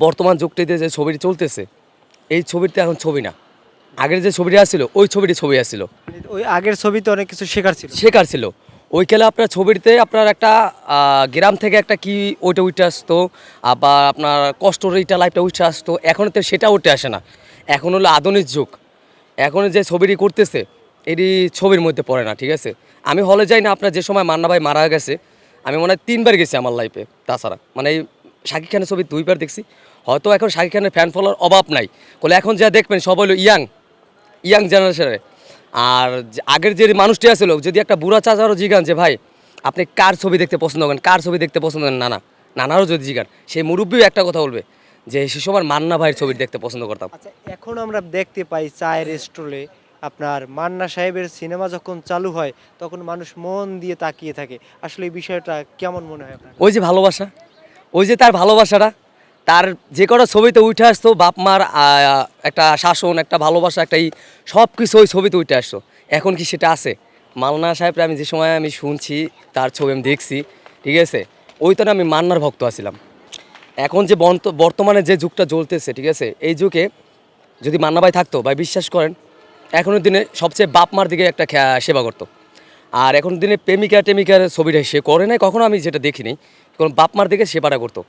বর্তমান যুগটিতে যে ছবিটি চলতেছে এই ছবিটা এখন ছবি না, আগের যে ছবিটা আসছিল ওই ছবিটি ছবি আসছিল, ওই আগের ছবিতে অনেক কিছু শেখার ছিল। শেখার ছিল। ওইখানে আপনার ছবিটিতে আপনার একটা গ্রাম থেকে একটা কি ওইটা উঠে আসতো, আবার আপনার কষ্টর এইটা লাইফটা উঠে আসতো, এখন তো সেটা উঠে আসে না। এখন হলো আধুনিক যুগ, এখন যে ছবিটি করতেছে এটি ছবির মধ্যে পড়ে না, ঠিক আছে। আমি হলে যাই না, আপনার যে সময় মান্না ভাই মারা গেছে আমি মনে হয় 3বার গেছি আমার লাইফে, তাছাড়া মানে এই শাকিব খানের ছবি 2বার দেখছি। হয়তো এখন শাকিব খানের ফ্যান ফলোয়ার অভাব নাই, বলে এখন যা দেখবেন সব হলো ইয়াং জেনারেশনের। আর আগের যে মানুষটি আছিল, যদি একটা বুড়া চাচারও জিগান যে ভাই আপনি কার ছবি দেখতে পছন্দ করেন, কার ছবি দেখতে পছন্দ করেন, নানারও যদি জিগান, সেই মুরব্বীও একটা কথা বলবে যে সে সময় মান্না ভাইয়ের ছবি দেখতে পছন্দ করতাম। আচ্ছা, এখন আমরা দেখতে পাই চায়ের স্টলে আপনার মান্না সাহেবের সিনেমা যখন চালু হয় তখন মানুষ মন দিয়ে তাকিয়ে থাকে। আসলে এই বিষয়টা কেমন মনে হয় আপনার? ওই যে ভালোবাসা, ওই যে তার ভালোবাসাটা, তার যে কটা ছবিতে উঠে আসতো বাপ মার একটা শাসন, একটা ভালোবাসা, একটা সব কিছু ওই ছবিতে উঠে আসতো। এখন কি সেটা আছে? মান্না সাহেবরা আমি যে সময় আমি শুনছি, তার ছবি আমি দেখছি, ঠিক আছে, ওই তো না আমি মান্নার ভক্ত আছিলাম। এখন যে বর্তমানে যে যুগটা চলতেছে, ঠিক আছে, এই যুগে যদি মান্না ভাই থাকতো, ভাই বিশ্বাস করেন এখনের দিনে সবচেয়ে বাপ মার দিকে একটা সেবা করতো। আর এখন দিনে প্রেমিকার ছবিটা সে করে নাই কখনো, আমি যেটা দেখিনি, কারণ বাপ মার দিকে সেবাটা করতো।